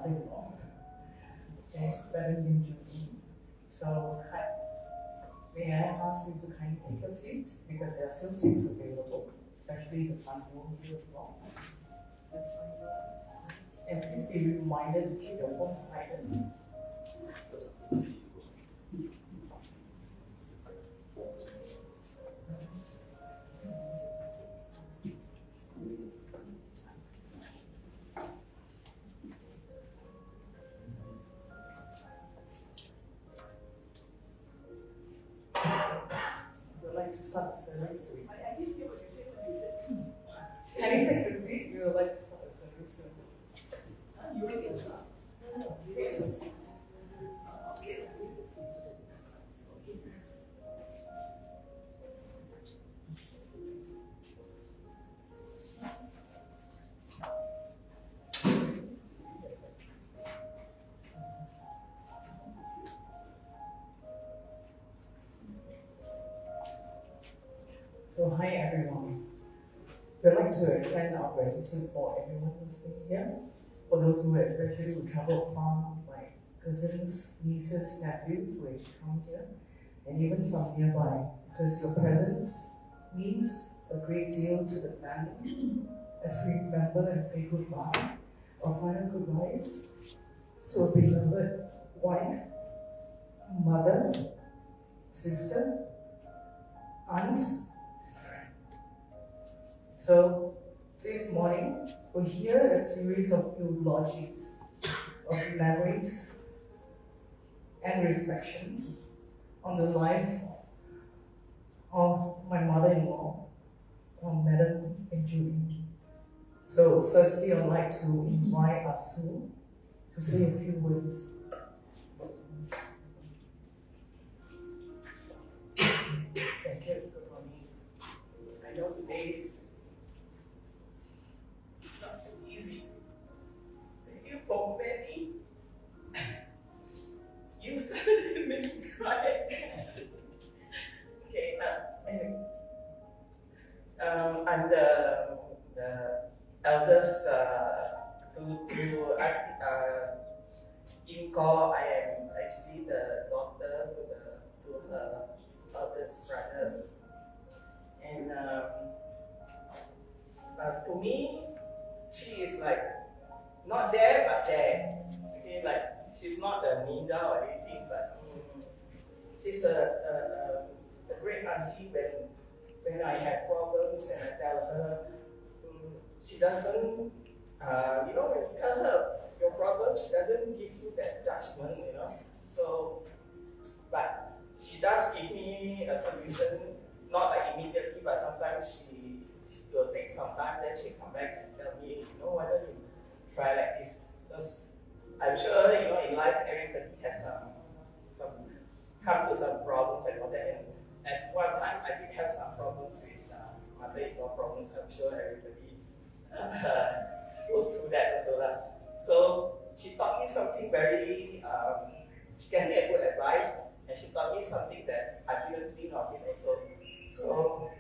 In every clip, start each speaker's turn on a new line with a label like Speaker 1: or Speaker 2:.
Speaker 1: mother-in-law. Okay, Madam LimJoo. So, may I ask you to kindly take your seat because there are still seats available, especially the front row here as well. And please be reminded to keep your phone silent. Would you like to start the service?
Speaker 2: I didn't hear what you said. What you said?
Speaker 1: Can you take your seat? We would like to start the service soon.
Speaker 2: You make it start. Okay.
Speaker 1: So, hi everyone. We'd like to extend our gratitude for everyone who's been here, for those who especially who traveled far, like cousins, nieces, nephews who have come here, and even some nearby, because your presence means a great deal to the family as we remember and say goodbye, our final goodbyes to a beloved wife, mother, sister, aunt. So this morning, we hear a series of eulogies, of memories and reflections on the life of my mother-in-law, Madam LimJoo. So firstly, I'd like to invite Asu to say a few words.
Speaker 2: Thank you. Good morning. I know today is not so easy. Maybe for many, you started to make me cry. Okay, I'm the eldest in-law. I am actually the daughter to her eldest brother. And to me, she is like not there but there. Okay, like she's not a ninja or anything, but she's a great auntie when I have problems and I tell her. She doesn't, when you tell her your problems, she doesn't give you that judgment, So, but she does give me a solution, not like immediately, but sometimes she will take some time, then she come back and tell me, why don't you try like this? Because I'm sure, in life, everybody has some come to some problems and all that. And at one time, I did have some problems with mother-in-law problems. I'm sure everybody goes through that as well. So she taught me something very, she gave me a good advice, and she taught me something that I didn't think of it also. So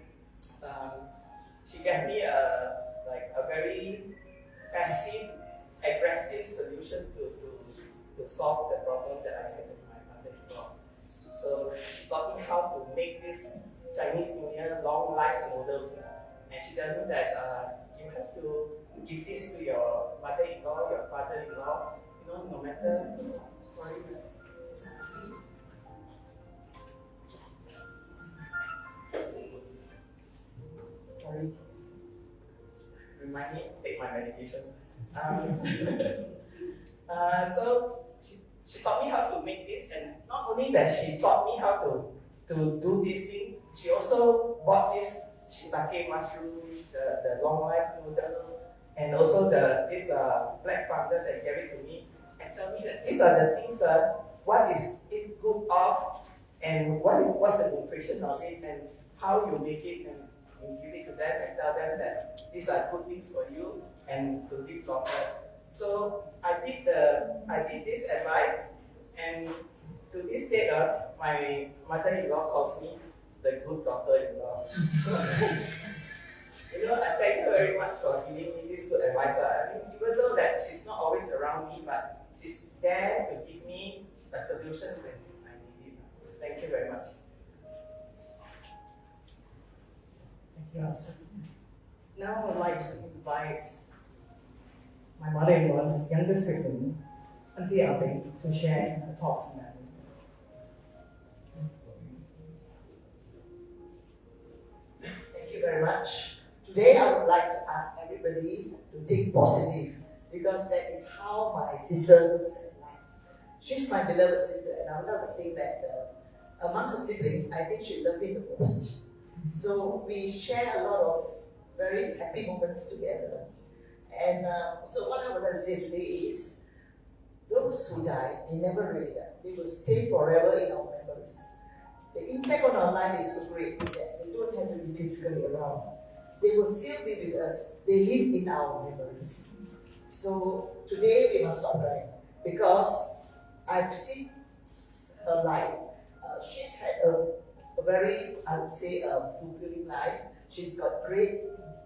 Speaker 2: she gave me a very passive, aggressive solution to solve the problem that I had with my mother-in-law. So she taught me how to make this Chinese New Year long life noodles. And she told me that you have to give this to your mother-in-law, your father-in-law, no matter, sorry, remind me to take my medication. So she taught me how to make this, and not only that she taught me how to do this thing, she also bought this shiitake mushroom, the long life noodle, and also this black fungus, and gave it to me and tell me that these are the things, what is it good of, and what's the nutrition of it, and how you make it, and you give it to them and tell them that these are good things for you and to live longer. So I did this advice, and to this day, my mother-in-law calls me the good daughter-in-law. So, I thank her very much for giving me this good advice. I mean, even though that she's not always around me, but she's there to give me a solution when I need it. Thank you very much.
Speaker 1: Thank you, Elsa. Now I would like to invite my mother-in-law's younger sibling, Auntie Abby, to share her thoughts on that.
Speaker 3: Thank you very much. Today I would like to ask everybody to think positive, because that is how my sister looks at life. She's my beloved sister, and I would love to think that among her siblings, I think she loved me the most. So we share a lot of very happy moments together. And so what I would like to say today is, those who die, they never really die. They will stay forever in our memories. The impact on our life is so great that they don't have to be physically around. They will still be with us. They live in our memories. So today we must stop crying, because I've seen her life. She's had a very, I would say, fulfilling life. She's got great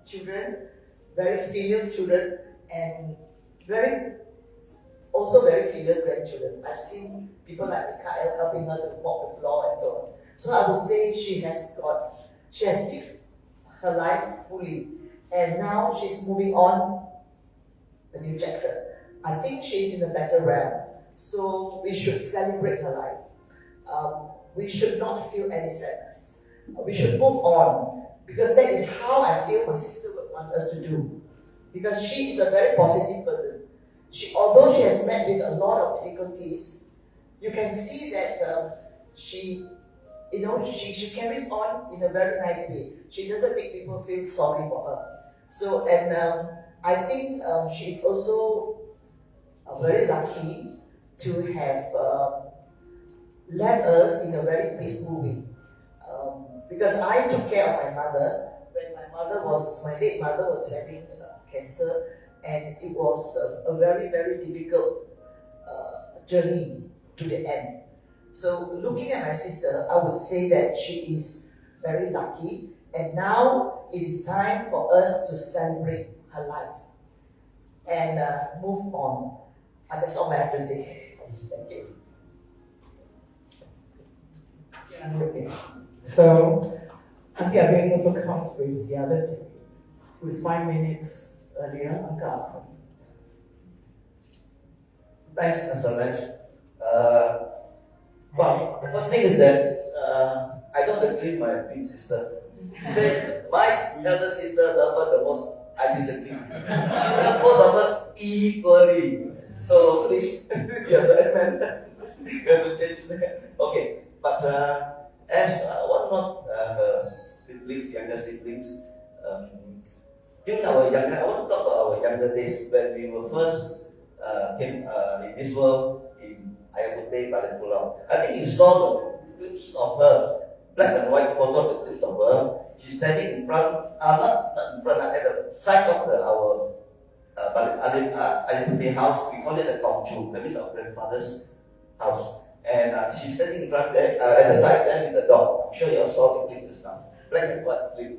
Speaker 3: children, very filial children, and also very filial grandchildren. I've seen people like Mikhail helping her to mop the floor and so on. So I would say she has lived her life fully, and now she's moving on a new chapter. I think she's in a better realm, so we should celebrate her life. We should not feel any sadness. We should move on, because that is how I feel my sister would want us to do. Because she is a very positive person. Although she has met with a lot of difficulties, you can see that she carries on in a very nice way. She doesn't make people feel sorry for her. So, and I think she is also very lucky to have left us in a very peaceful way. Because I took care of my mother when my late mother was having cancer, and it was a very, very difficult journey to the end. So looking at my sister, I would say that she is very lucky, and now it is time for us to celebrate her life and move on. And that's all I have to say. Thank you.
Speaker 1: Okay. So, Auntie Abby also comes with the other two, who is 5 minutes earlier, Uncle Akram.
Speaker 4: Thanks, SLS. Well, first thing is that I don't agree with my big sister. She said, my elder sister loved her the most. I disagree. She loved both of us equally. So please, you have to amend that. You have to change that. Okay, but as one of her siblings, younger siblings, during I want to talk about our younger days when we were first came in this world in Ayapute, Balik Pulau. I think you saw the clips of her, black and white photo, the clips of her. She's standing in front, not in front, at the side of our Ayapute house. We call it the Kongchu, that means our grandfather's house. And she's standing in front there, at the side there with the dog. I'm sure you all saw the clip just now, black and white clip.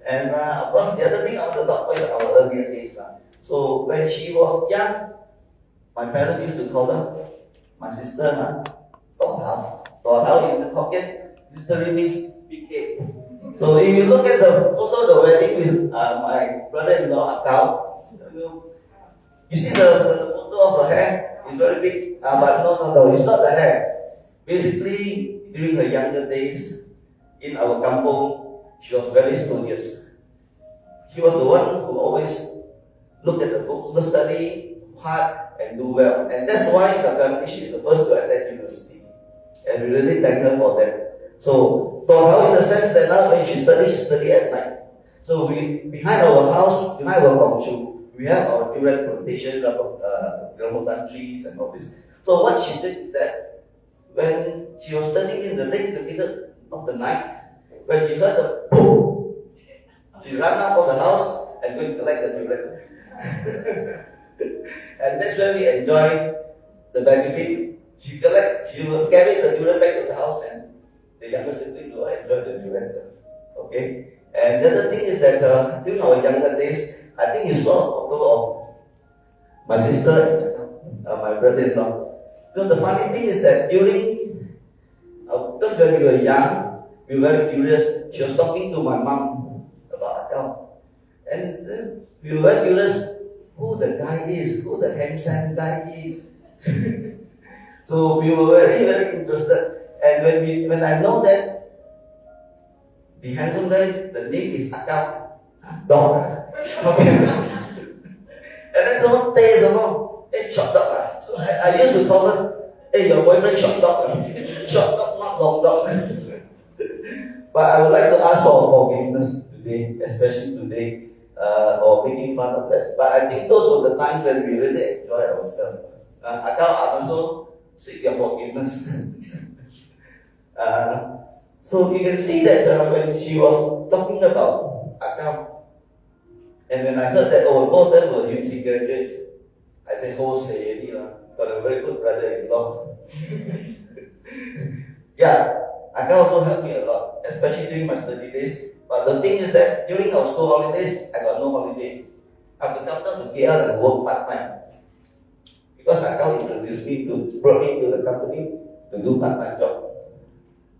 Speaker 4: And of course, the other thing I want to talk about is our earlier days. So when she was young, my parents used to call her, my sister, Tong Hao. Tong Hao in the Hokkien literally means big head. So if you look at the photo of the wedding with my brother-in-law, Akao, you see the photo of her hair is very big, but no, it's not the hair. Basically, during her younger days in our kampong, she was very studious. She was the one who always looked at the books, study hard and do well. And that's why in the family she is the first to attend university. And we really thank her for that. So, Tong in the sense that now when she study at night. So behind our house, behind our Kongchu, we have our durian plantation, rambutan trees and all this. So what she did is that when she was studying in the middle of the night, when she heard the boom, she ran out of the house and go and collect the durian. And that's where we enjoy the benefit. She will carry the durian back to the house, and the younger sibling will enjoy the durian. Okay? And the other thing is that during our younger days, I think you saw a photo of my sister, my brother-in-law. So the funny thing is that during, because when we were young, we were very curious. She was talking to my mom about account. And then we were very curious who the guy is, who the handsome guy is. So we were very, very interested. And when I know that the handsome guy, the name is Akam, dog. Okay. And then someone tells someone, hey, short dog. So I used to call her, hey, your boyfriend short dog. Short dog, not long dog. But I would like to ask for forgiveness today, especially today, for making fun of that. But I think those were the times when we really enjoy ourselves. Akam, I also seek your forgiveness. So you can see that when she was talking about Akam, and when I heard that, both of them were UC graduates, I said, say, got a very good brother-in-law. Yeah, Akam also helped me a lot, especially during my study days. But the thing is that during our school holidays, I got no holiday. I have to come down to KL and work part-time. Because Akam introduced me brought me to the company to do part-time job.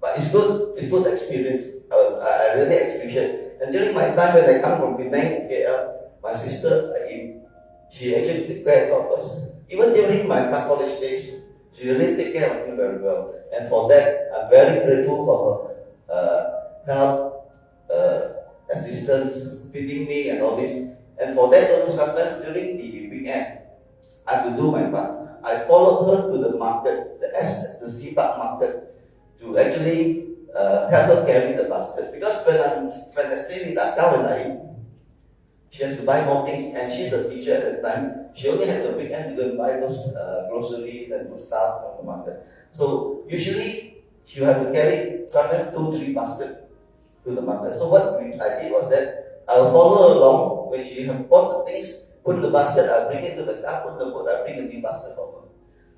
Speaker 4: But it's good experience. I really appreciate it. And during my time when I come from Penang to KL, my sister, she actually took care of us. Even during my college days, she really take care of me very well. And for that, I'm very grateful for her help, assistance, feeding me and all this. And for that also sometimes during the weekend, I have to do my part. I followed her to the market, the Sea Park market, to actually help her carry the basket. Because when I stay with Akam she has to buy more things, and she's a teacher at the time. She only has a weekend to go and buy those groceries and good stuff from the market. So usually she will have to carry sometimes 2-3 baskets to the market. So what I did was that I will follow her along. When she have bought the things, put in the basket, I bring it to the car, put the boat, I bring a new basket for her.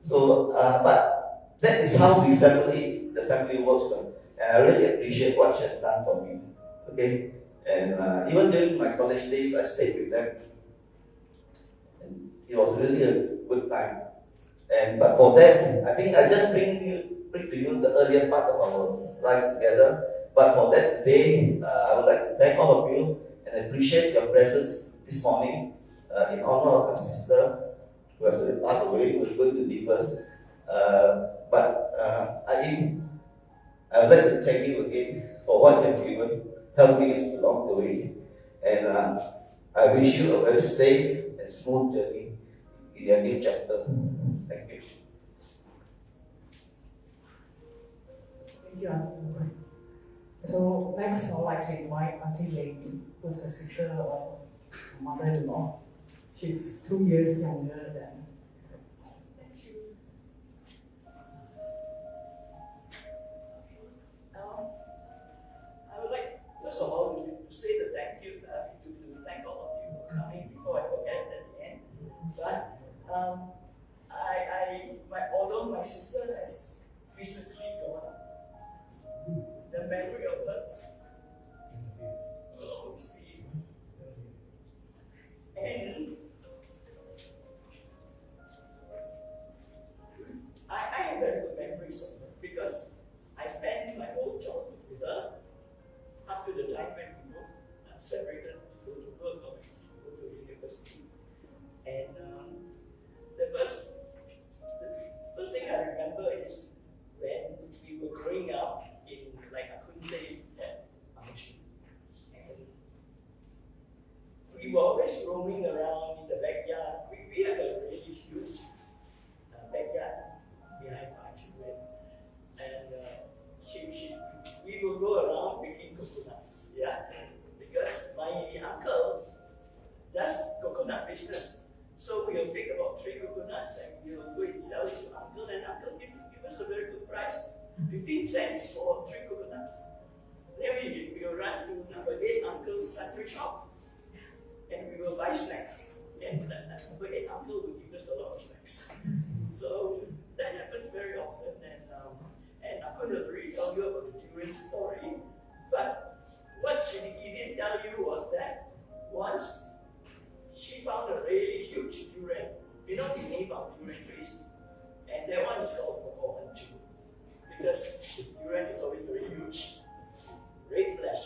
Speaker 4: So, but that is how the family works. And I really appreciate what she has done for me. Okay? And even during my college days, I stayed with them. And it was really a good time. But for that, I think I just bring to you the earlier part of our life together. But for that today, I would like to thank all of you and appreciate your presence this morning in honor of our sister who has passed away, who is going to leave us. I would like to thank you again for what you have given, helped me along the way. And I wish you a very safe and smooth journey in your new chapter. Thank you.
Speaker 1: Thank you, Auntie. So next, I'd like to invite Auntie Lady, who's a sister or mother-in-law. She's 2 years younger than.
Speaker 2: Thank you. I would like, first of all, to say the thank you, to thank all of you for coming before I forget at the end. But although my sister has physically gone, the memory of her will always be. And I have very good memories of her because I spent my whole childhood with her up to the time when we both separated to go to work or to go to university. And the first thing I remember is when we were growing up in, like I couldn't say that, and we were always roaming around in the backyard. We have a really huge backyard behind our children, and we will go around picking coconuts, because my uncle does coconut business. So we'll pick about 3 coconuts and we'll go and sell it to uncle, and uncle give us a very good price, 15 cents for 3 coconuts. Then we'll run to number 8 uncle's sundry shop and we will buy snacks. And number 8 uncle will give us a lot of snacks. So that happens very often, and I couldn't really tell you about the durian story, but what he didn't tell you was that once she found a really huge durian. You know the name of durian trees? And that one is called LimJoo. Because durian is always very huge, red flesh.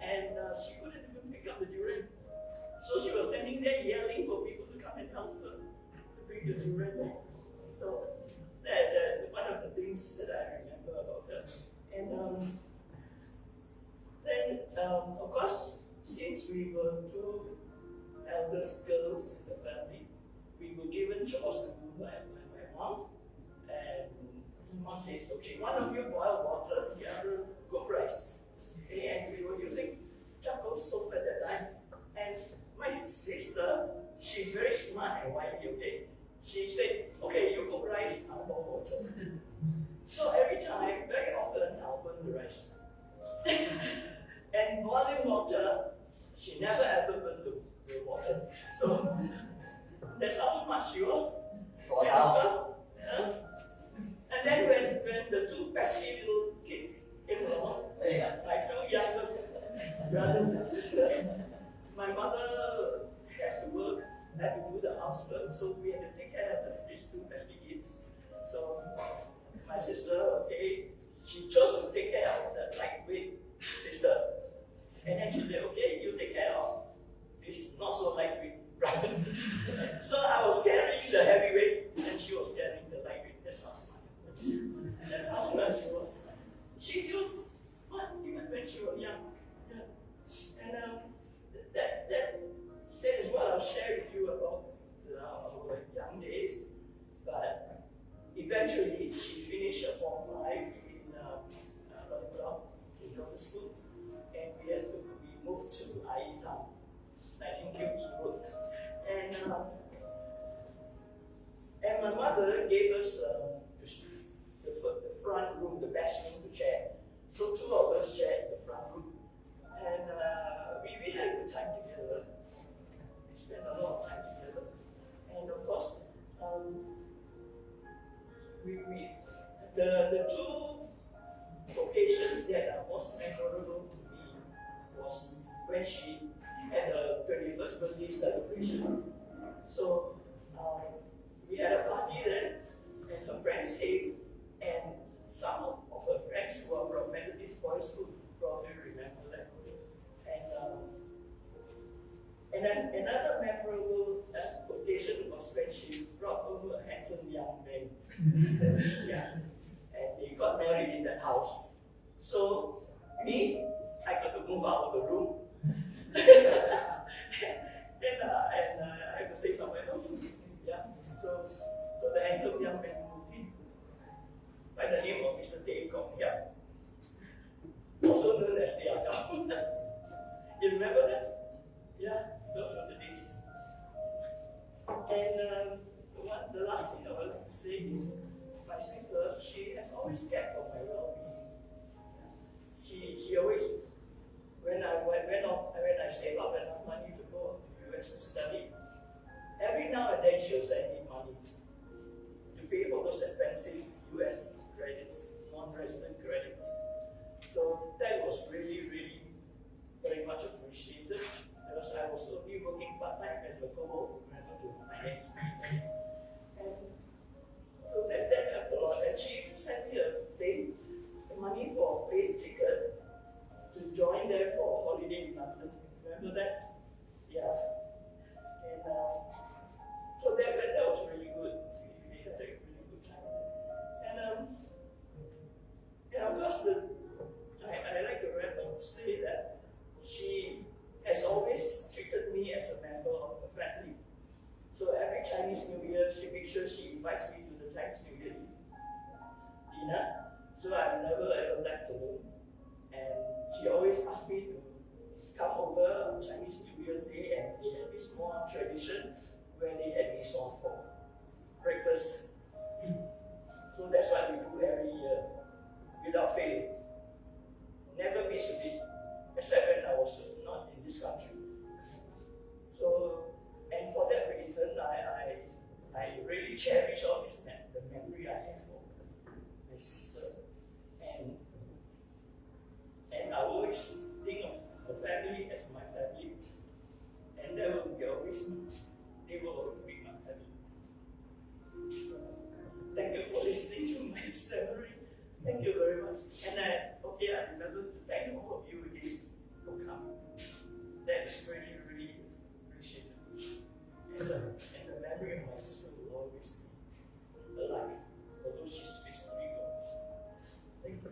Speaker 2: And she couldn't even pick up the durian. So she was standing there yelling for people to come and help her to bring the durian back. So that's one of the things that I remember about her. And then, of course, since we were two eldest girls in the family, we were given chores to do by my mom. And mom said, okay, one of you boil water, the other cook rice. Okay, and we were using charcoal stove at that time. And my sister, she's very smart and wily, okay. She said, okay, you cook rice, I'll boil water. So every time, very often, I'll burn the rice. And boiling water, she never ever burned the water. So that's how smart she was.
Speaker 4: Wow.
Speaker 2: And of course, and then when the two pesky little kids came along, my two younger brothers and sisters, my mother had to work, had to do the housework, so we had to take care of these two pesky kids. So my sister, okay, she chose to take care of the lightweight sister. And then she said, okay, you take care of this not so lightweight brother. So I was carrying the heavyweight and she was carrying the lightweight. That's how smart. That's how smart she was. She was smart even when she was young. Yeah. And that is what I'll share with you about our young days. But eventually, she finished her Form 5 in Central School, and we moved to IE Town, 19 Cubes Road. And my mother gave us the front room, the best room to share. So two of us shared the front room. And we had a good time together. We spent a lot of time together. And of course, the two occasions that are most memorable to me was when she had her 21st birthday celebration. So we had a party then, and her friends came, and some of her friends who are from Methodist Boys School probably remember that. And then another memorable occasion was when she brought over a handsome young man. Yeah, and they got married in that house. So me, I got to move out of the room. and I had to stay somewhere else. Yeah, so the handsome young man moved in by the name of Mr. Tay Kong Hiap, also known as the Adam. You remember that? Yeah, those were the days. And the last thing I would like to say is, my sister, she has always cared for my well-being. She always, when I save up enough money to go to the US to study, every now and then she'll send me money to pay for those expensive US credits, non-resident credits. So that was really, really very much appreciated, because I was only working part-time as a co-programmer to finance my studies. And so that helped a lot. And she sent me the money for a plane ticket to join there for a holiday in London. Remember that? Yeah. And so that was really good. We had a really good time. And of course, I like to wrap up to say that she has always treated me as a member of the family. So every Chinese New Year, she makes sure she invites me to the Chinese New Year dinner. So I'm never ever left alone. And she always asked me to come over on Chinese New Year's Day, and we had this small tradition where they had mee sua for breakfast. So that's what we do every year, without fail. Never miss a beat, except when I was not in this country. So, and for that reason, I really cherish all this the memory I have of my sister. And I always think of Thank you very much. And I remember to thank all of you again for coming. That is really, really appreciated. And the memory of my sister will always be alive, although she's physically gone. Thank you.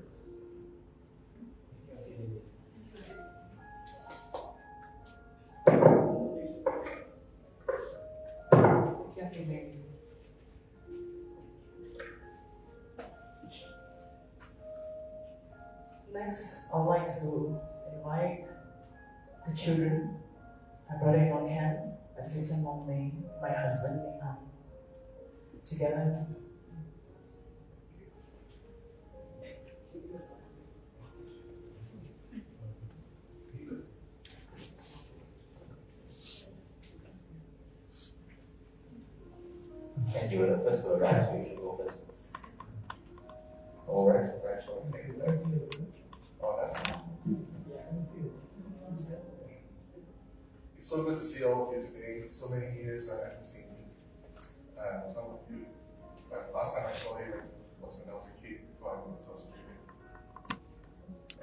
Speaker 1: Next, I'd like to invite the children, my brother-in-law Ken, my sister-in-law May, my husband May come together.
Speaker 4: And you were the first to arrive, so you should go first. All right, sure. Thank you. All right.
Speaker 5: It's so good to see all of you today. So many years I haven't seen some of you. Last time I saw you was when I was a kid before I moved to Australia.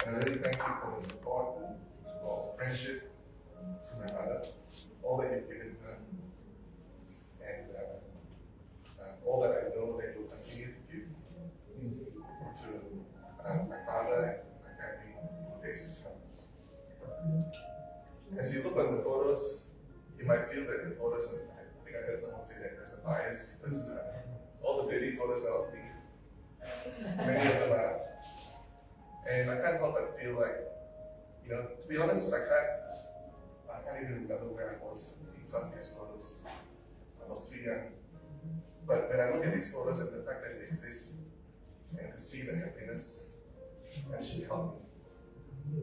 Speaker 5: And I really thank you for the support, for friendship to my mother, all that you've given her, and all that I know that you'll continue to give to my father and my family in the days to come. As you look on the photos, you might feel that the photos, I think I heard someone say that there's a bias because all the baby photos are of me. Many of them are. And I can't help but feel like, to be honest, I can't even remember where I was in some of these photos. I was too young. But when I look at these photos and the fact that they exist, and to see the happiness that she helped me.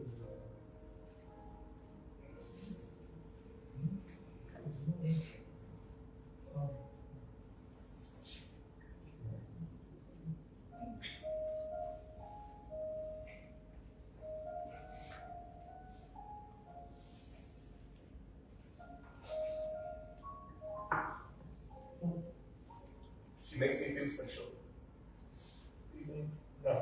Speaker 5: She makes me feel special. Even now.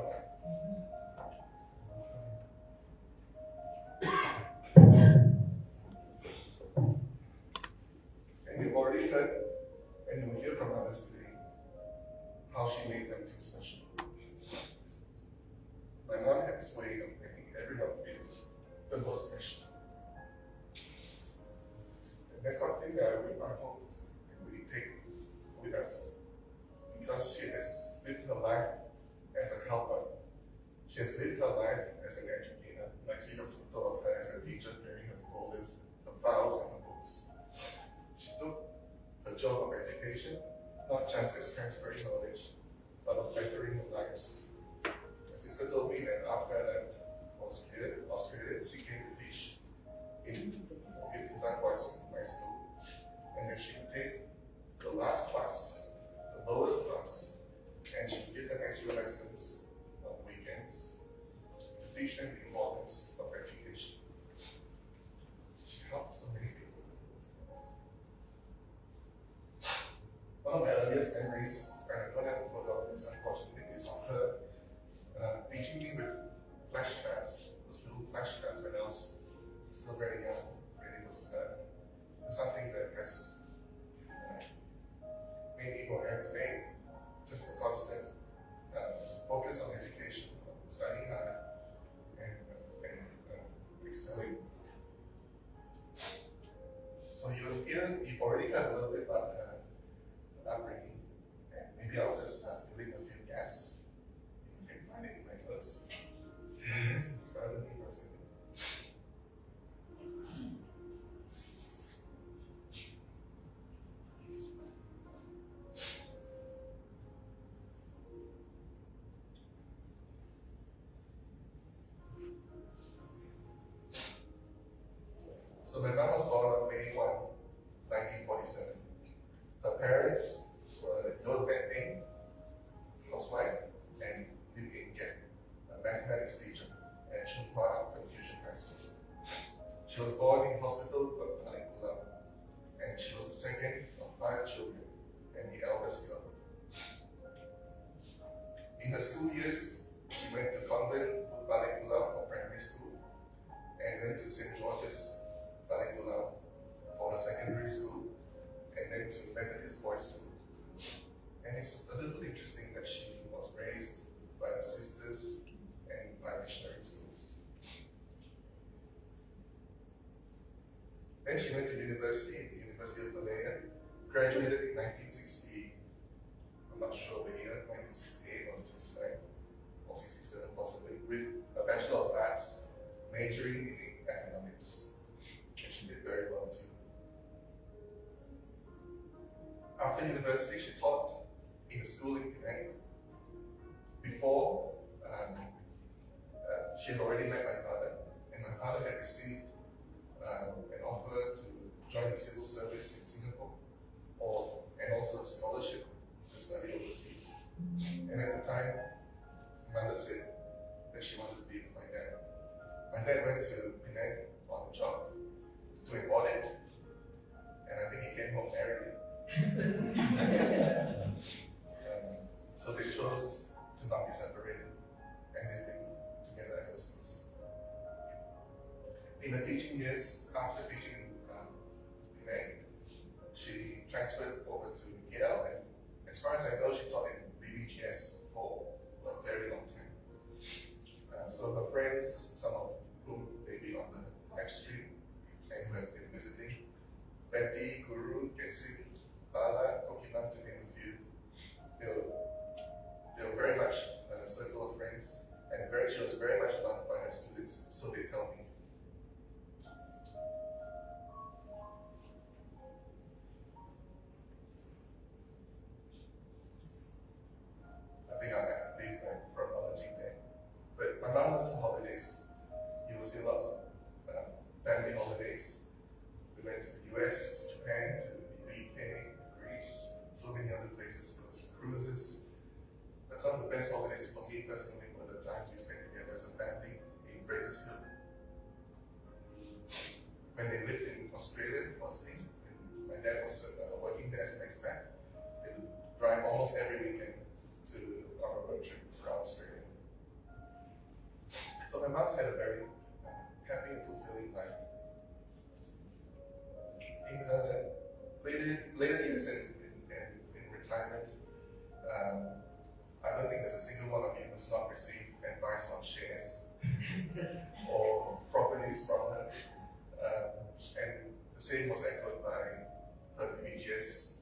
Speaker 5: And you've already heard, and you'll hear from others today, how she made them feel special. My mom had this way of making everyone feel the most special. And that's something that I hope we take with us. Because she has lived her life as a helper. She has lived her life as an educator. I see the photo of her as a teacher carrying her folders, her files, and her books. She took the job of education, not just as transferring knowledge, but of bettering lives. My sister told me that after I left Australia, she came to teach in my school. And that she would take the last class, the lowest class, and she would give them extra lessons on weekends to teach them the importance of education. She helped so many people. One of my earliest memories, and I don't have a photo of this unfortunately, is of her teaching me with flashcards, those little flashcards when I was still very young. It was something that has made me who I am today. Just a constant focus on education, studying hard, and excelling. So you've already heard a little bit about her upbringing, and maybe I'll just fill in a few gaps. You can find it in my notes. It's rather me personally. So my mom was born on May 1, 1947. Her parents were Eulogy, housewife, and Lim Joo, a mathematics teacher at Chunghwa Confucian High School. She was born in hospital but and she was the second of 5 children and the eldest girl. In her school years, it's a little interesting that she was raised by the sisters and by missionary schools. Then she went to university, the University of Malaya, graduated in 1960, I'm not sure the year, 1968 or 69 or 67 possibly, with a Bachelor of Arts, majoring in economics. And she did very well too. After university, she taught in a school in Penang. Before, she had already met my father, and my father had received an offer to join the civil service in Singapore, and also a scholarship to study overseas. And at the time, my mother said that she wanted to be with my dad. My dad went to Penang on the job to an audit, and I think he came home married. So they chose to not be separated, and they've been together ever since. In the teaching years, after teaching Penang, she transferred over to KL, and as far as I know, she taught in BBGS for a very long time. So her friends, some of whom may be on the live stream and who have been visiting, Betty, Guru, Ketsing, Bala, Kokilam, to name a few, they were very much a circle of friends, and she was very much loved by her students, so they tell me. I think I leave my chronology there. But my mom went to holidays. You will see a lot of family holidays. We went to the US, to Japan, to the UK, Greece, so many other places. There was cruises. But some of the best holidays for me personally were the times we spent together as a family in Fraser's Hill. When they lived in Australia, mostly, and my dad was working there as an expat, they would drive almost every weekend to our road trip around Australia. So my mom's had a very happy and fulfilling life. In her later years in retirement, I don't think there's a single one of you who's not received advice on shares or properties from her. And the same was echoed by her BGS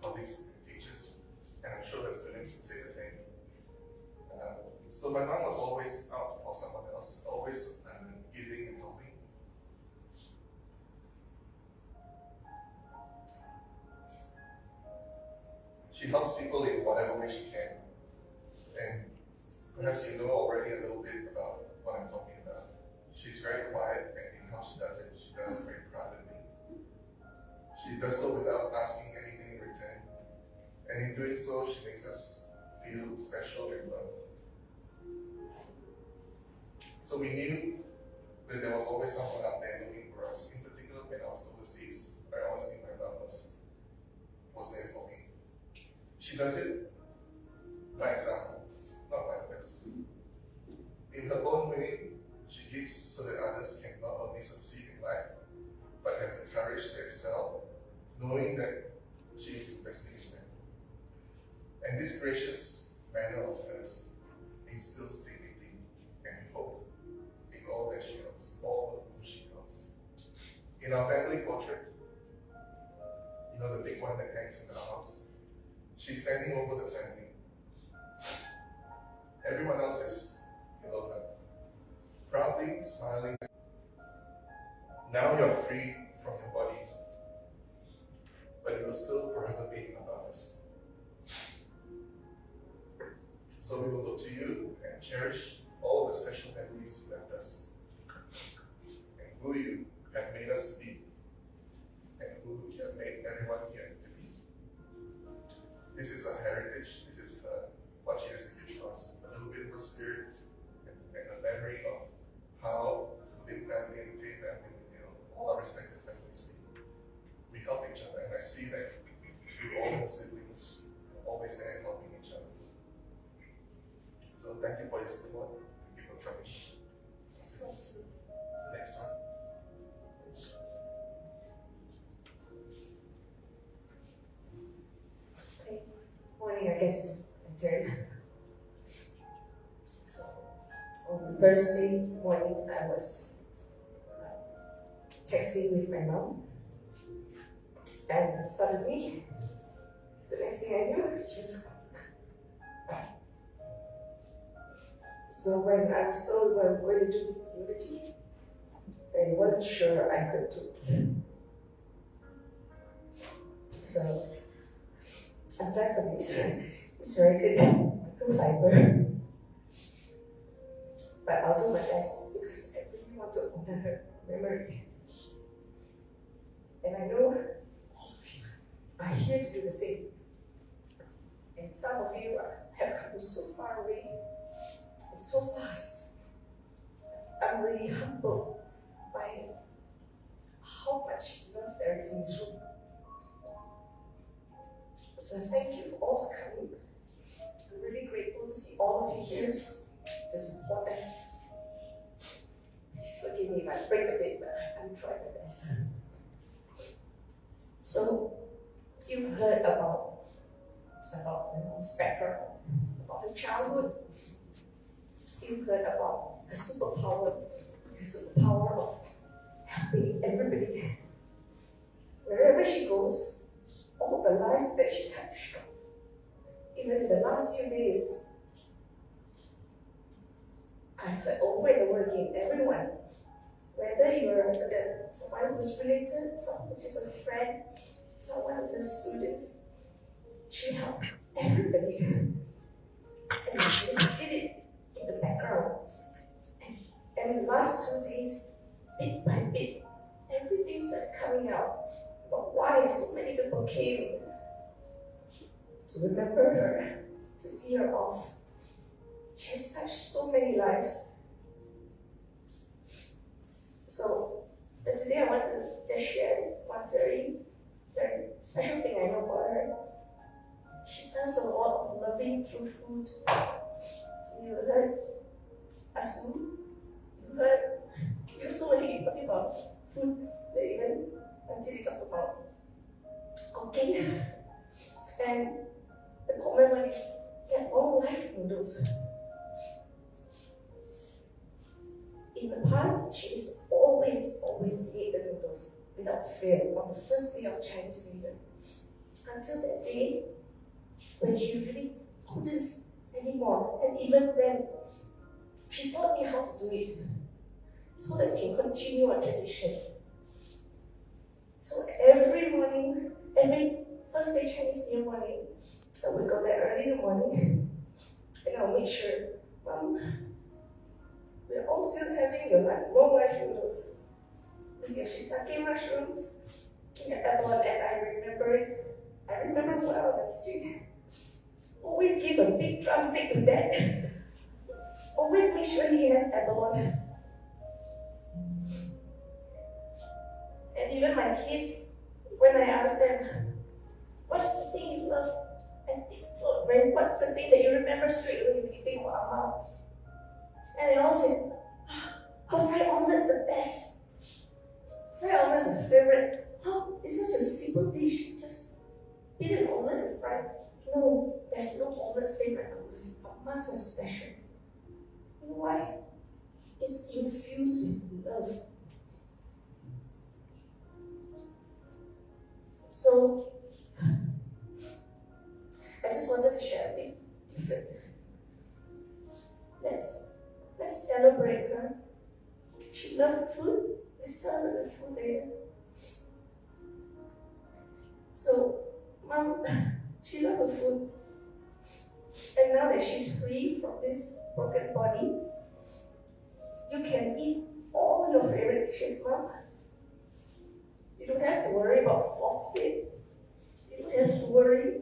Speaker 5: colleagues and teachers, and I'm sure the students would say the same. So my mom was always out for someone else, always giving and helping. She helps people in whatever way she can. And perhaps you know already a little bit about what I'm talking about. She's very quiet, and in how she does it very privately. She does so without asking anything in return. And in doing so, she makes us feel special and loved. So we knew that there was always someone out there looking for us. In particular, when I was overseas, I always knew my mom was there for me. She does it by example, not by words. In her own way, she gives so that others can not only succeed in life, but have the courage to excel, knowing that she is investing in them. And this gracious manner of hers instills dignity and hope in all that she loves, all whom she loves. In our family portrait, you know, the big one that hangs in the house, she's standing over the family. Everyone else is below her, proudly smiling. Now you're free from your body, but you will still forever be above us. So we will look to you and cherish all the special memories you left us, and who you have made us to be, and who you have made everyone here to be. This is her heritage. This is what she has to give to us. A little bit of her spirit and a memory of how the Lim family and the Tay family, all our respective families, we help each other. And I see that through all the siblings, always there helping each other. So thank you for your support. Thank you for coming. Let's go to the next one.
Speaker 6: Morning morning, I guess it's my turn. So, on Thursday morning, I was texting with my mom, and suddenly, the next thing I knew, she was gone. So when I was told we were going to do this eulogy, I wasn't sure I could do it. So I'm glad for this. It's very good fiber. But I'll do my best because I really want to honor her memory. And I know all of you are here to do the same. And some of you have come so far away and so fast. I'm really humbled by how much love there is in this room. So thank you for all for coming. I'm really grateful to see all of you here to support us. Please forgive me if I break a bit, but I'm trying my best. So you've heard about my mom's background, about her childhood. You've heard about her superpower of helping everybody. Wherever she goes, all the lives that she touched. Even in the last few days, I've heard over and over again, everyone, whether you're someone who's related, someone who's just a friend, someone who's a student, she helped everybody. And she did it in the background. And in the last 2 days, bit by bit, everything started coming out about why so many people came to remember her, to see her off. She has touched so many lives. So, but today I want to just share one very, very special thing I know about her. She does a lot of loving through food. You heard Asu, you heard so many people talking about food, they even until they talk about cooking. And the common one is get long life noodles. In the past, she has always made the noodles without fail on the first day of Chinese New Year. Until that day when she really couldn't anymore. And even then, she taught me how to do it so that we can continue our tradition. So every morning, every first day Chinese New Year morning, I will go there early in the morning and I'll make sure, Mom, we're all still having your long life noodles with your shiitake mushrooms and your abalone. And I remember well that you always give a big drumstick to Dad. Always make sure he has abalone. And even my kids, when I ask them, what's the thing you love? And think so, what's the thing that you remember straight away when you think about Mom? And they all say, her fried omelet's the best. Fried omelet's the favorite. Oh, it's such a simple dish. Just eat an omelet and fry. No, there's no omelet same like omelets. But Ma's was special. You know why? It's infused with love. So, I just wanted to share a bit different. Let's celebrate her. She loved food. Let's celebrate the food later. So, Mom, she loved her food. And now that she's free from this broken body, you can eat all your favorite dishes, Mom. You don't have to worry about phosphate. You don't have to worry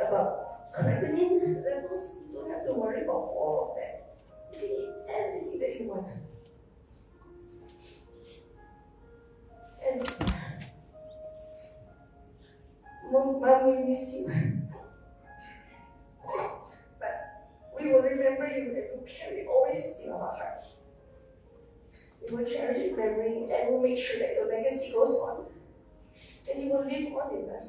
Speaker 6: about creatinine levels. You don't have to worry about all of that. You can eat anything that you want. And Mom, we miss you. But we will remember you and we'll carry always in our hearts. We will cherish your memory and we'll make sure that your legacy goes on and you will live on in us.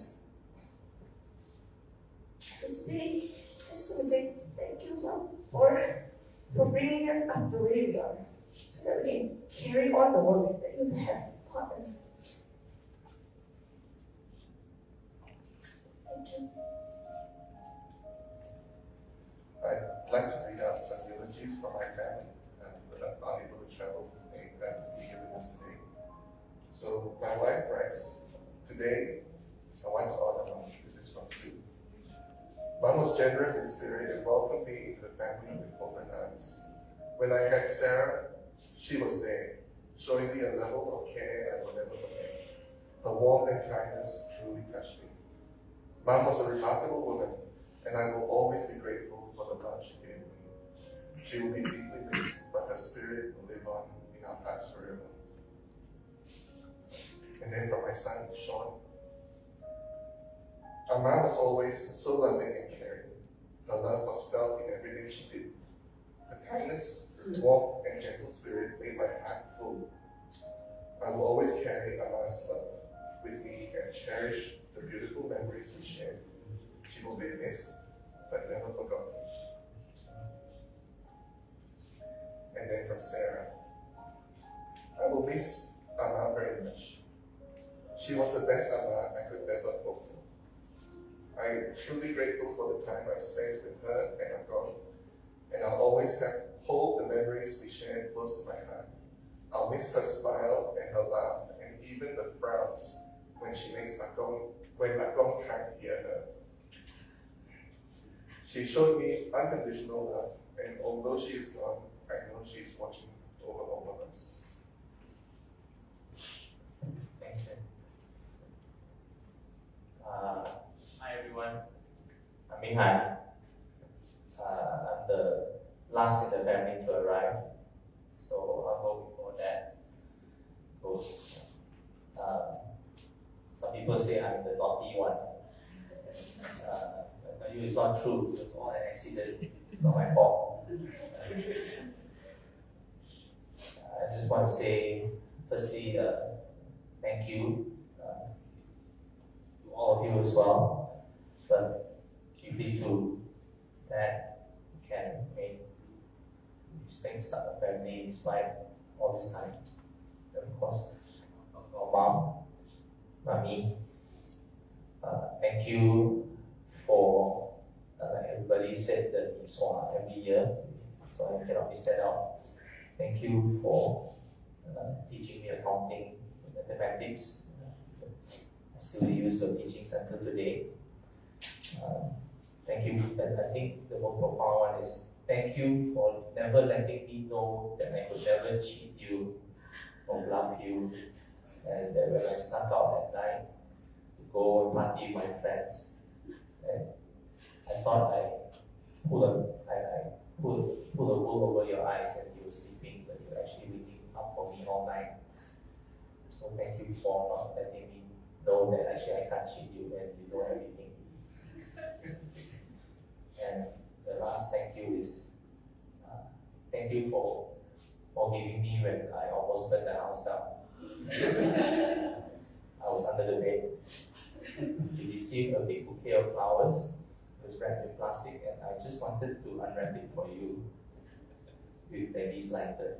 Speaker 6: So So today, I just want to say thank you, Mom, for bringing us up the way we are, so that we can carry on the work that you have taught us. Thank you.
Speaker 5: I'd like to read out some eulogies from my family that are not able to travel today, to be here with us today. So my wife writes, today I want to honor Mom. This is from Sue. Mom was generous in spirit and welcomed me into the family with open arms. When I had Sarah, she was there, showing me a level of care I will never forget. Her warmth and kindness truly touched me. Mom was a remarkable woman, and I will always be grateful for the love she gave me. She will be deeply missed, but her spirit will live on in our hearts forever. And then from my son, Sean. Our mom was always so loving and caring. Her love was felt in everything she did. Her kindness, warmth, and gentle spirit made my heart full. I will always carry Ama's love with me and cherish the beautiful memories we shared. She will be missed, but never forgotten. And then from Sarah. I will miss Ama very much. She was the best Ama I could ever hope for. I am truly grateful for the time I've spent with her and Agong, and I'll always hold the memories we shared close to my heart. I'll miss her smile and her laugh, and even the frowns when Agong can't hear her. She showed me unconditional love, and although she is gone, I know she is watching over all of us.
Speaker 7: Thanks, man. Hi everyone, I'm Minghan. I'm the last in the family to arrive, so I'll go before that goes. Some people say I'm the naughty one. I tell you it's not true, it was all an accident, it's not my fault. I just want to say, firstly, thank you to all of you as well. But chiefly to that can make these things start a family despite all this time. And of course, our mom, mommy, thank you for everybody said that Iswa every year, so I cannot miss that out. Thank you for teaching me accounting, mathematics. I still use your teachings until today. Thank you, and I think the most profound one is thank you for never letting me know that I could never cheat you or bluff you, and that when I snuck out at night to go and party with my friends, and I thought I pulled a wool over your eyes and you were sleeping, but you were actually waking up for me all night. So thank you for not letting me know that actually I can't cheat you and you know everything. And the last thank you is thank you for forgiving me when I almost burned the house down. I was under the bed. You received a big bouquet of flowers. It was wrapped in plastic, and I just wanted to unwrap it for you with Daddy's lighter.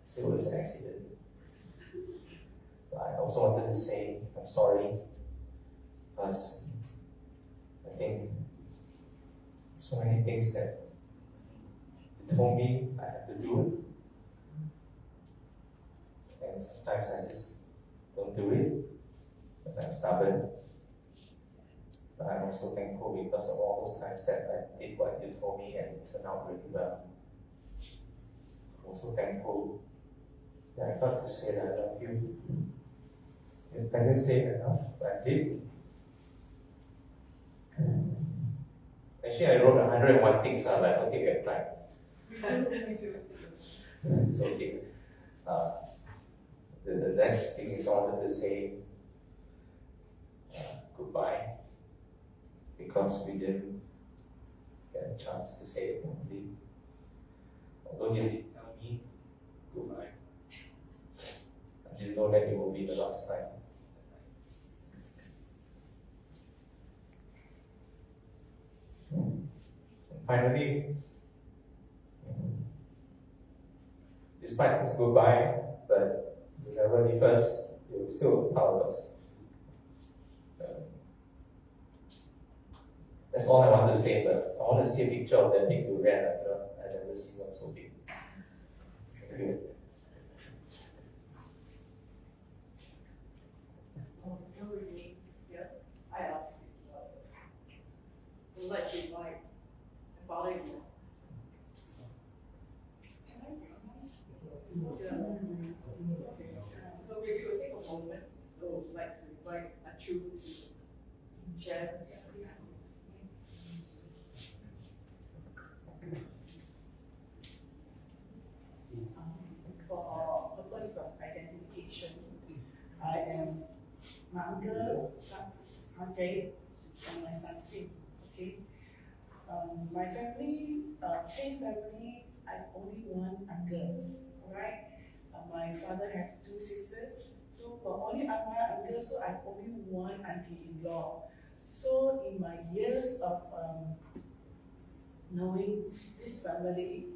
Speaker 7: Still, it was an accident. So I also wanted to say I'm sorry, because I think so many things that you told me I had to do, and sometimes I just don't do it because I'm stubborn. But I'm also thankful because of all those times that I did what you told me and it turned out really well. I'm also thankful that I got to say that I love you. I didn't say it enough, but I did. Actually, I wrote 101 things, but I don't think we have time. It's okay. The next thing is I wanted to say goodbye, because we didn't get a chance to say it properly. Although you did tell me goodbye, I didn't know that it will be the last time. finally, despite his goodbye, but you never leave us, you're still part of us. That's all I want to say, but I want to see a picture of that big durian. I've never seen one so big. Thank you.
Speaker 1: Oh, Eulogy. Yeah, I asked you. Would like to invite my father-in-law. Can I be honest? Yeah. Okay. So maybe we'll take a moment. We would like to invite LimJoo to share. For purpose of identification, I am my uncle, Jay, and my son Sim. Okay. My family, Jay family, I have only one uncle. Alright. My father has two sisters. So for only my uncle, so I have only one auntie-in-law. So in my years of knowing this family,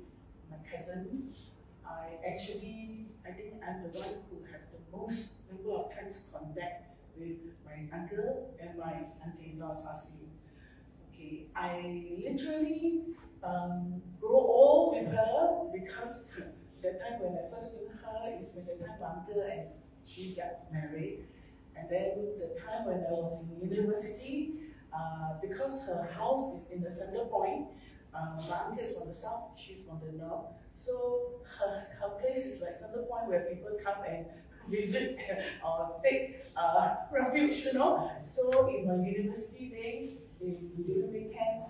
Speaker 1: my cousins, I think I'm the one who have the most number of times contact with my uncle and my auntie-in-law, Sasi. Okay, I literally grow old with her because the time when I first knew her is when the time my uncle and she got married. And then the time when I was in university, because her house is in the center point, my uncle is from the south, she's from the north. So her place is like center point where people come and visit or take refuge, you know. So in my university days, during weekends,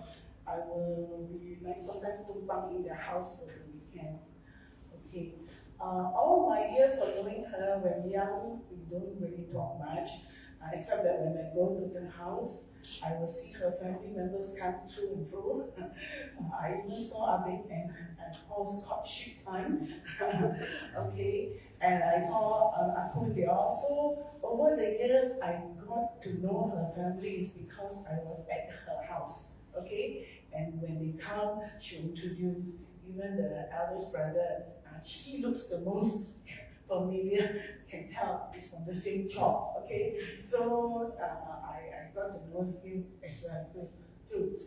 Speaker 1: I will be like sometimes tumpang in their house for the weekends. Okay. All my years of knowing her when young, we don't really talk much, except that when I go to the house, I will see her family members come through and through. I even saw Abing and Paul's courtship time. Okay, and I saw Akun there. So over the years, I got to know her family is because I was at her house. Okay, and when they come, she introduce even the eldest brother. He looks the most familiar, can tell he's from the same chop, okay? So I got to know him as well too.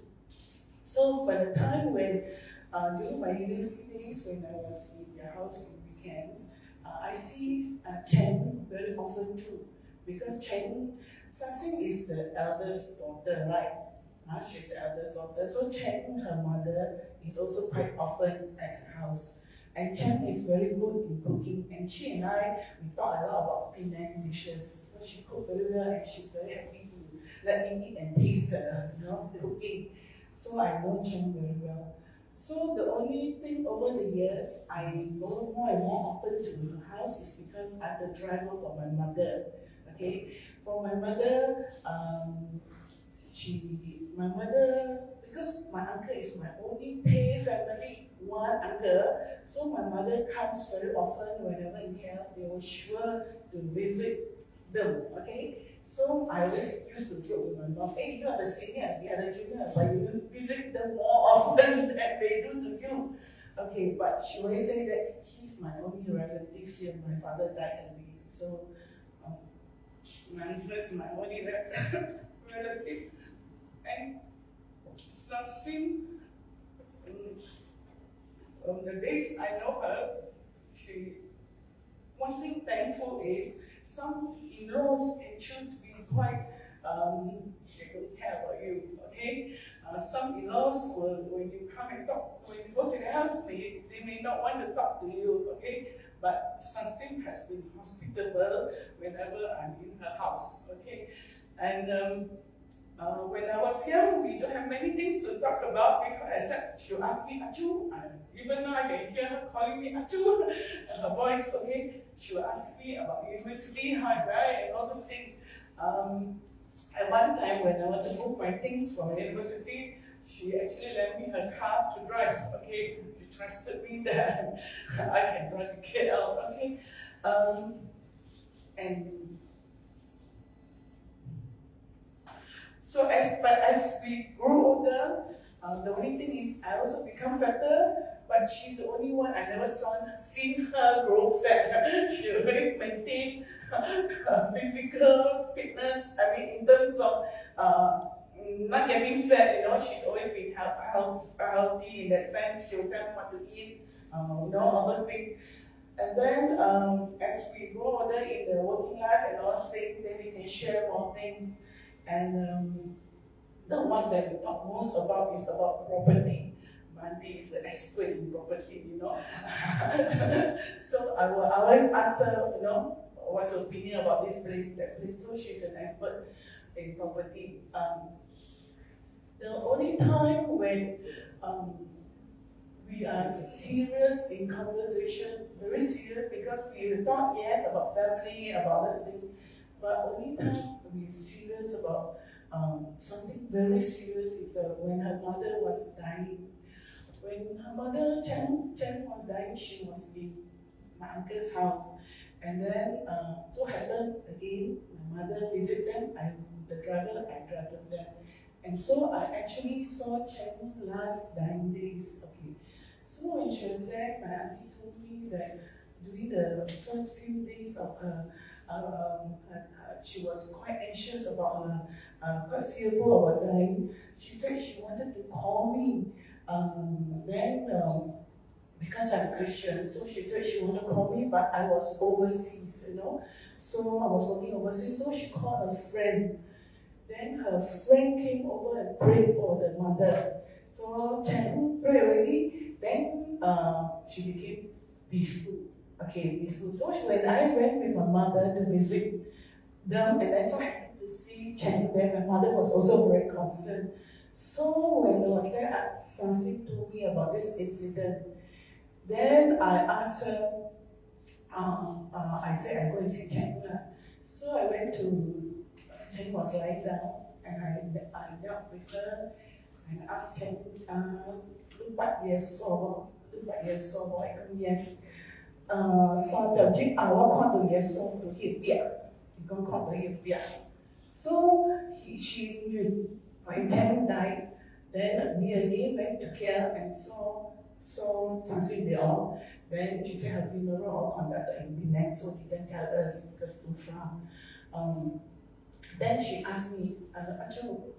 Speaker 1: So by the time when, during my university days, when I was in their house in weekends, I see Chen very often too, because Chen, Sasing is the eldest daughter, right? She's the eldest daughter, so Chen, her mother, is also quite often at her house. And Chen is very good in cooking, and she and I, we talk a lot about Penang dishes, because she cooks very well, and she's very happy to let me eat and taste, cooking. So I know Chen very well. So the only thing over the years, I go more and more often to her house is because I'm the driver for my mother, okay? For my mother, because my uncle is my only pay family, one uncle, so my mother comes very often whenever in KL, they were sure to visit them, okay? So I always used to joke with my mom, hey, you are the senior, we are the junior, but you visit them more often than they do to you. Okay, but she always say that he's my only relative here, my father died early, so he's my only relative. And Sasim, the days I know her, one thing thankful is some in-laws can choose to be quite, they don't care about you, okay? Some in-laws will, when you come and talk, when you go to their house, they may not want to talk to you, okay? But Sasim has been hospitable whenever I'm in her house, okay? And when I was young, we don't have many things to talk about because except she'll ask me, Achu, even now I can hear her calling me Achu, and her voice, okay? She'll ask me about university, how I write, and all those things. At one time, when I wanted to move my things from university, she actually lent me her car to drive, okay? She trusted me that I can drive to KL, okay? And so as we grew older,
Speaker 2: The only thing is, I also become fatter, but she's the only one I never seen her grow fat. She always maintain physical fitness. I mean, in terms of not getting fat, she's always been healthy in that sense. She'll tell me what to eat, all those things. And then as we grow older in the working life and all things, then we can share more things. And the one that we talk most about is about property. Mandy is an expert in property, So I will always ask her, what's her opinion about this place, that place. So she's an expert in property. The only time when we are serious in conversation, very serious, because we thought yes about family, about this thing, but only time we're serious about something very serious is when her mother was dying. When her mother, Chen was dying, she was in my uncle's house. And then, so happened again, my mother visited them, I drive them. And so I actually saw Chen last 9 days. Okay. So when she was there, my auntie told me that during the first few days of her, she was quite anxious about her, quite fearful about dying. She said she wanted to call me. Because I'm Christian, so she said she wanted to call me, but I was overseas, So I was working overseas, so she called a friend. Then her friend came over and prayed for the mother. So Chen prayed already, then she became peaceful. Okay, peaceful. So when I went with my mother to visit them, and then so I happened to see Chen there, my mother was also very concerned. So when I was there, Francis told me about this incident. Then I asked her, I said, I'm going to see Chen. So I went to, Chen was lying down, and I knelt with her, and asked Chen, lúc bắt Giêsu, I come yes. So the chiếc áo con từ Giêsu từ hiện biển, con từ hiện biển. So she knew when Chen died. Then we again went to care and saw something they all. Then she said her funeral all conducted in Penang, so didn't tell us because too far. Then she asked me, Achoo,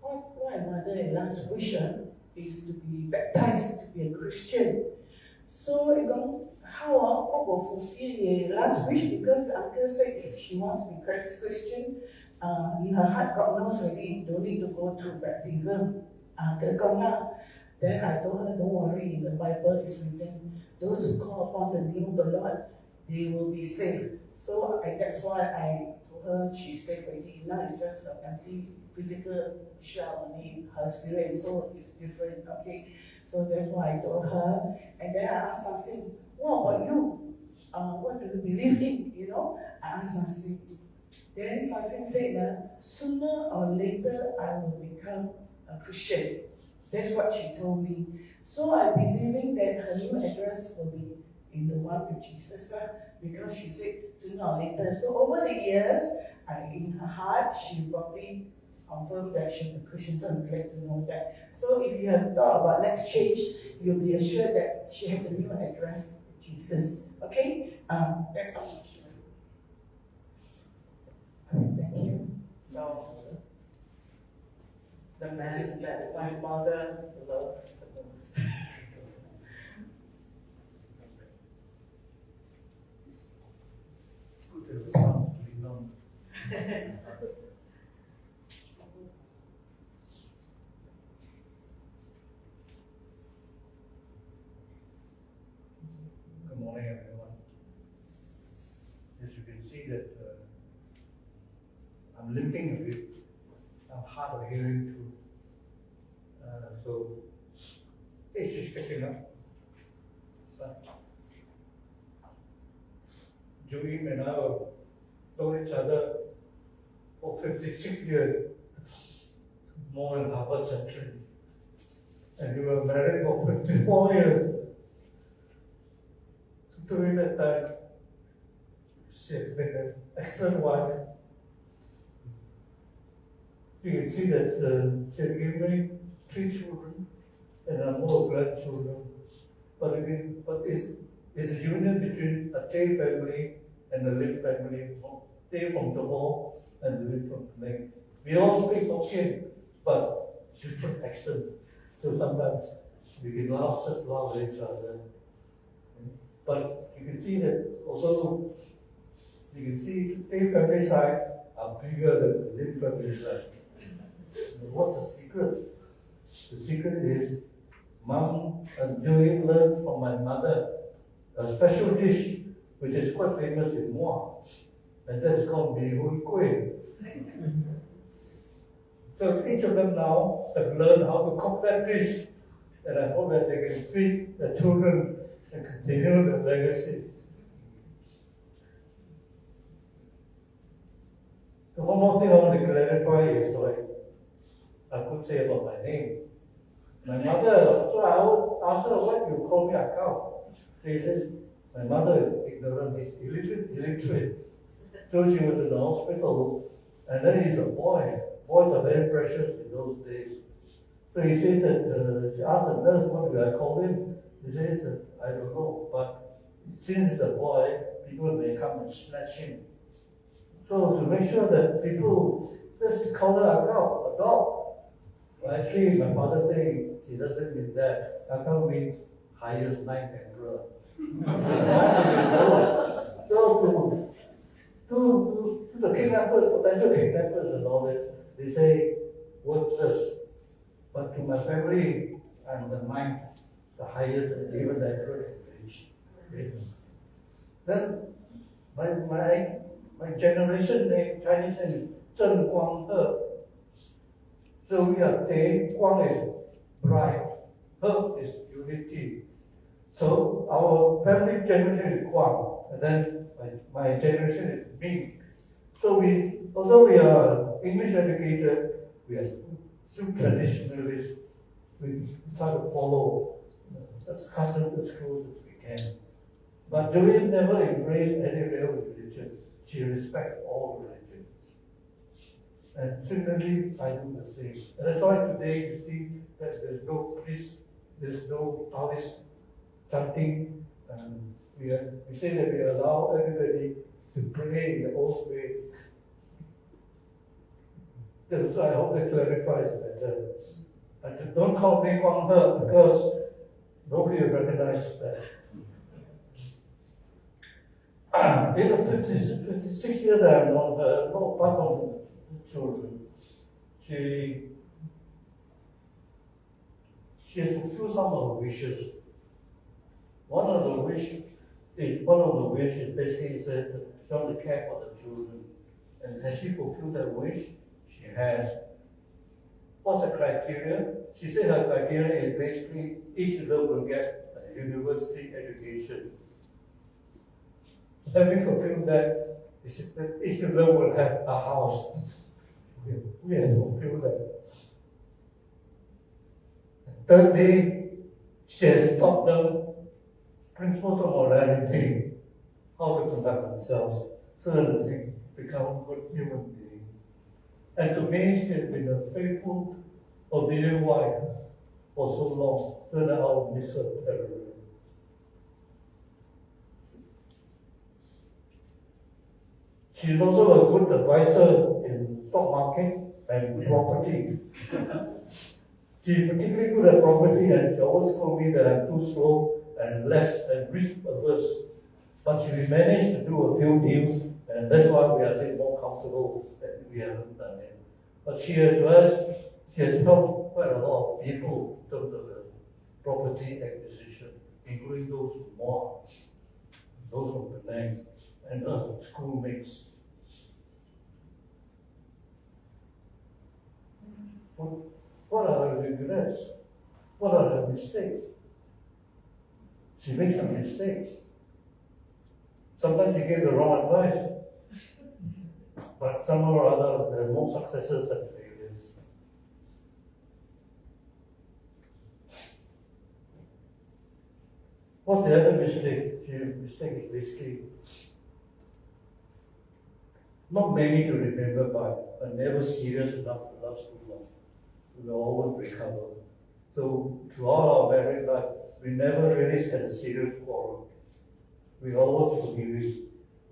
Speaker 2: why mother last wish is to be baptized, to be a Christian. So I go, how what will fulfill your last wish? Because the uncle said if she wants to be Christian, in her heart God knows already, don't need to go through baptism. Then I told her, don't worry, in the Bible it's written, those who call upon the name of the Lord, they will be saved. So that's why I told her she's saved already. Now it's just an empty physical shell only, her spirit, so it's different, okay? So that's why I told her. And then I asked something, what about you? What do you believe in? I asked something. Then something said that sooner or later I will become a Christian. That's what she told me. So I'm believing that her new address will be in the one with Jesus, because she said sooner or later. So over the years, in her heart, she probably confirmed that she's a Christian, so I'm glad to know that. So if you have thought about next change, you'll be assured that she has a new address with Jesus. Okay? That's all she was. Thank you.
Speaker 1: So, the man that my mother loves the most.
Speaker 8: Good morning, everyone. As you can see that I'm limping a bit. I'm hard of hearing too. So age is catching up. But Joey and I have known each other for 56 years, more than half a century. And we were married for 54 years. So during that time, she has been an excellent wife. You can see that she has given me 3 children and more grandchildren. But it's a union between a Tay family and a Lim family. Tay from Johor and Lim from Penang. We all speak Hokkien, but different accent. So sometimes we can just laugh at each other. But you can see that also, you can see Tay family side are bigger than the Lim family side. What's the secret? The secret is Mom and Joey learned from my mother a special dish which is quite famous in Muar, and that is called Bee Hoon Kueh. So each of them now have learned how to cook that dish, and I hope that they can feed their children and continue the legacy. So one more thing I want to clarify is like I could say about my name. My mother, so I would ask her, why do you call me Akao? She said, my mother is ignorant, is illiterate. So she was in the hospital, and then he's a boy. Boys are very precious in those days. So he says that, she asked the nurse, what do I call him? He says, I don't know, but since he's a boy, people may come and snatch him. So to make sure that people just call her Akao, a dog. Actually, my father said he doesn't mean that. Akao means highest ninth emperor. So to the kidnappers, potential kidnappers and all that, they say worthless. But to my family, I'm the ninth, the highest, and even the emperor can reach. Then my generation name, Chinese name is Zheng Guang He. So we are Tay, Guang is bright, He is unity. So our family generation is Guang, and then my generation is Ming. So although we are English educated, we are still traditionalists. We try to follow as custom as close as we can. But Joanne never embraced any real religion. She respects all religion. And similarly, I do the same. And that's why today you see that there's no priest, there's no Taoist chanting. We say that we allow everybody to pray in their own way. So I hope that clarifies better. But don't call me Guang He because nobody will recognize that. In the 56 years that I've known her, no, apart from the children, she has fulfilled some of her wishes. One of the wishes basically said that she wants to care for the children. And has she fulfilled that wish? She has. What's the criteria? She said her criteria is basically each of them will get a university education. Having fulfilled that, each of them will have a house. We have fulfilled that. Thirdly, she has taught them principles of morality, how to conduct themselves, so that they become good human beings. And to me, she has been a faithful, obedient wife for so long, so that I will miss her terribly. She's also a good advisor in stock market and property. She's particularly good at property, and she always told me that I'm too slow and less and risk averse. But she managed to do a few deals, and that's why we are a bit more comfortable that we haven't done it. But she has helped quite a lot of people in terms of the property acquisition, including those from Muar, those from Penang, and schoolmates. What are her regrets? What are her mistakes? She makes some mistakes. Sometimes she gave the wrong advice, but somehow or other there are more successes than failures. What's the other mistake? Mistake is basically not many to remember by, but never serious enough to last too long. we will always recover. So throughout our married life, we never really had a serious quarrel. We always forgive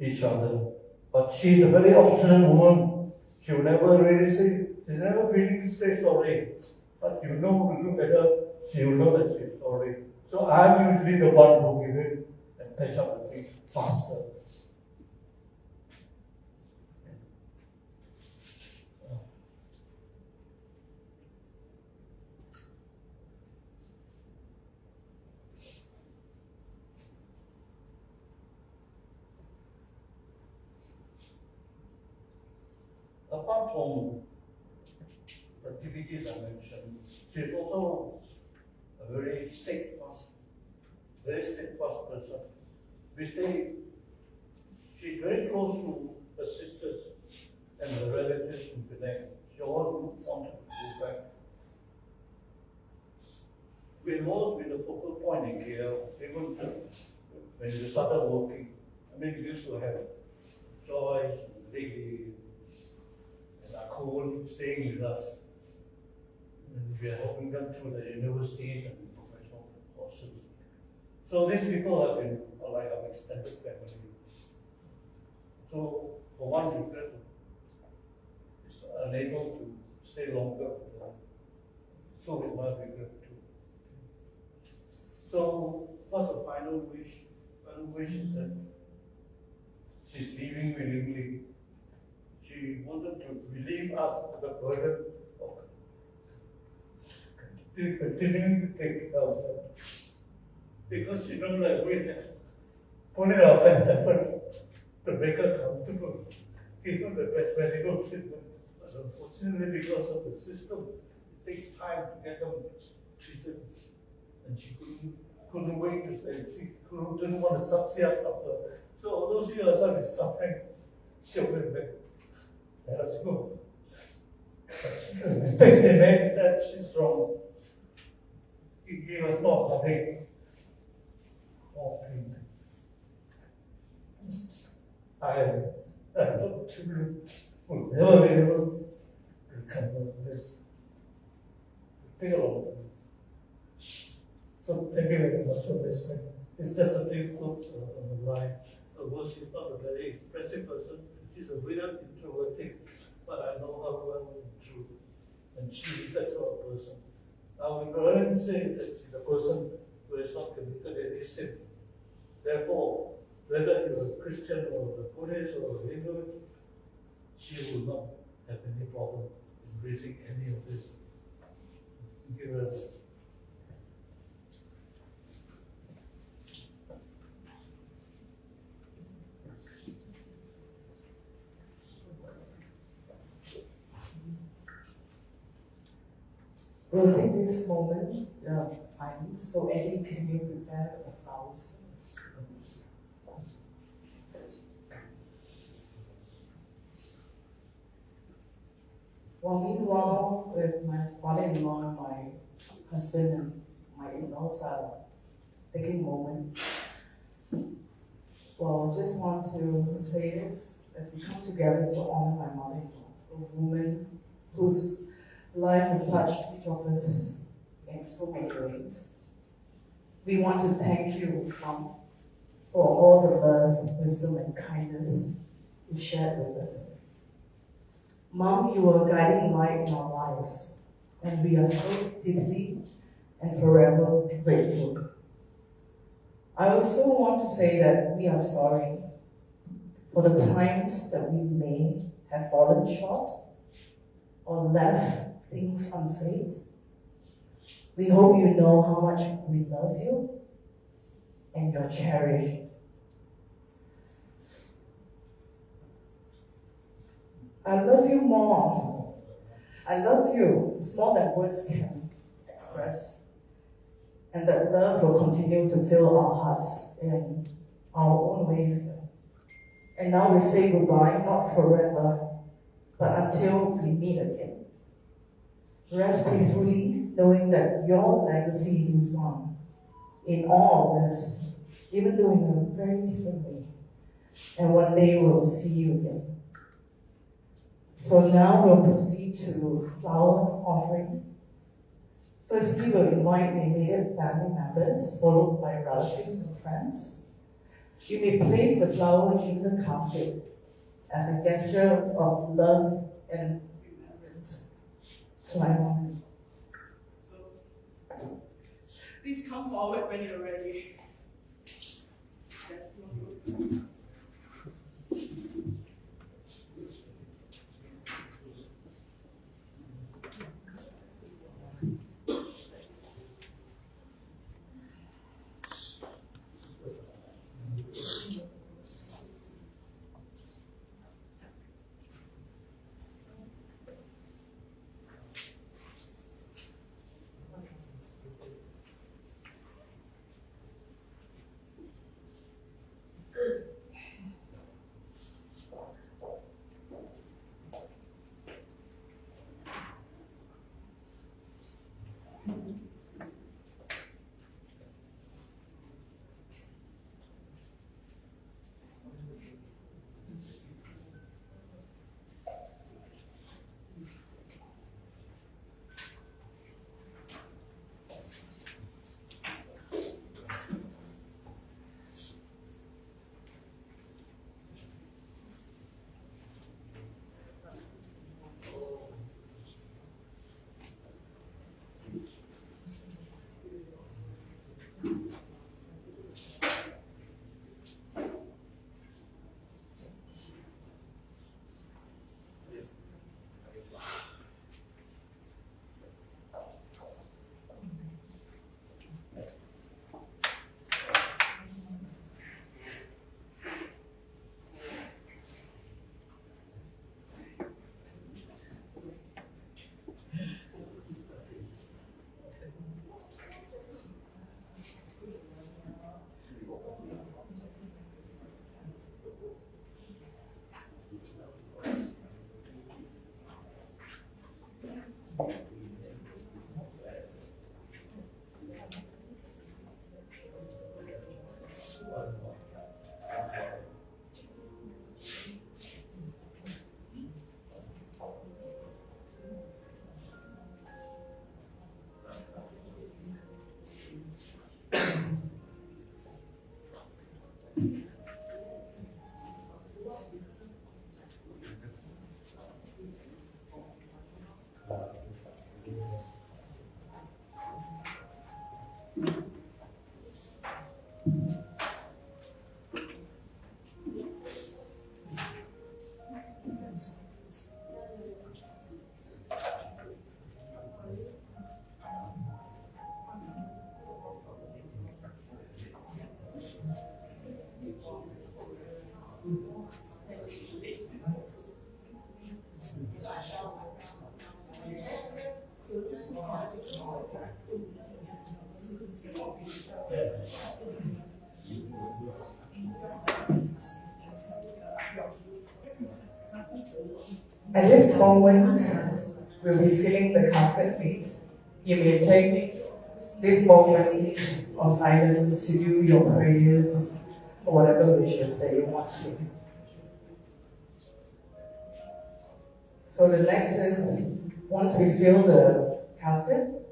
Speaker 8: each other. But she's a very obstinate woman. She will never really say, she's never willing to say sorry. But you know, look at her, she will know that she's sorry. So I'm usually the one who give in and patch up the things faster. Apart from the activities I mentioned, she's also a very steadfast person. She's very close to her sisters and her relatives in Penang. She always wanted to go back. We've always been a focal point in KL, even when we started working. I mean, we used to have Joyce, Lily, and Akul staying with us. And we are helping them through the universities and professional courses. So these people have been like our extended family. So for one regret, is unable to stay longer with them. So with my regret too. So what's the final wish? Final wish is that she's leaving willingly. She wanted to relieve us of the burden of continuing to take care of her. Because she knows that we have put in our best effort to make her comfortable, give her the best medical treatment. But unfortunately, because of the system, it takes time to get them treated. And she couldn't wait to say, she didn't want to see us suffer. So although she herself is suffering, she went back. Let us go. The mistakes they made is that she's wrong. It gave us more heartache, more pain. I hope children will never be able to recover this. Take a long time. So thank you very much for listening. It's just a few quotes on the line. Although she's not a very expressive person, she's a real introverted, but I know her well and true. And that's our person. I would rather say that she's a person who has not committed any sin. Therefore, whether you're a Christian or a Buddhist or a Hindu, she will not have any problem in raising any of this. Thank you very much.
Speaker 1: We'll take this moment, silence. So Eddie, can you prepare the flowers? Well, meanwhile, with my father-in-law and my husband and my in-laws are taking a moment. Well, just want to say this, as we come together to honor my mother-in-law, a woman whose life has touched each of us in so many ways. We want to thank you, Mom, for all the love, wisdom, and kindness you shared with us. Mom, you were a guiding light in our lives, and we are so deeply and forever grateful. I also want to say that we are sorry for the times that we may have fallen short or left things unsaid. We hope you know how much we love you and you're cherished. I love you more. I love you. It's more than words can express. And that love will continue to fill our hearts in our own ways. And now we say goodbye, not forever, but until we meet again. Rest peacefully, knowing that your legacy lives on in all of us, even though in a very different way. And one day we'll see you again. So now we'll proceed to flower offering. Firstly, we'll invite the immediate family members, followed by relatives and friends. You may place the flower in the casket as a gesture of love and remembrance. Climb on.
Speaker 2: Please come forward when you're ready.
Speaker 1: At this moment, we'll be sealing the casket plate. You may take this moment of silence to do your prayers or whatever wishes that you want to. So the next is, once we seal the casket,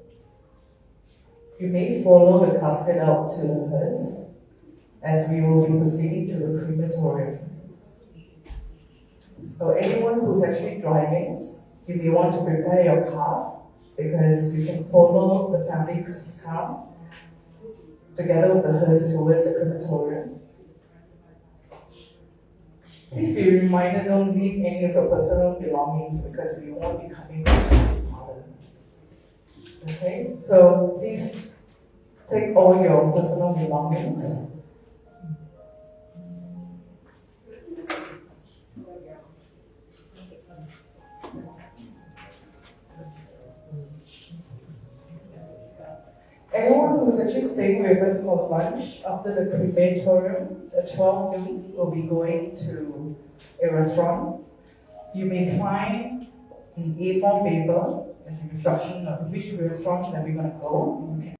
Speaker 1: you may follow the casket out to the hearse, as we will be proceeding to the crematorium. So anyone who's actually driving, you may want to prepare your car, because you can follow the family's car together with the hearse towards the crematorium. Please be reminded, don't leave any of your personal belongings, because we won't be coming back to this mother. Okay, so please take all your personal belongings. Anyone who's actually staying with us for lunch after the crematorium at 12 noon will be going to a restaurant. You may find an A4 paper as instruction of which restaurant that we're going to go. You can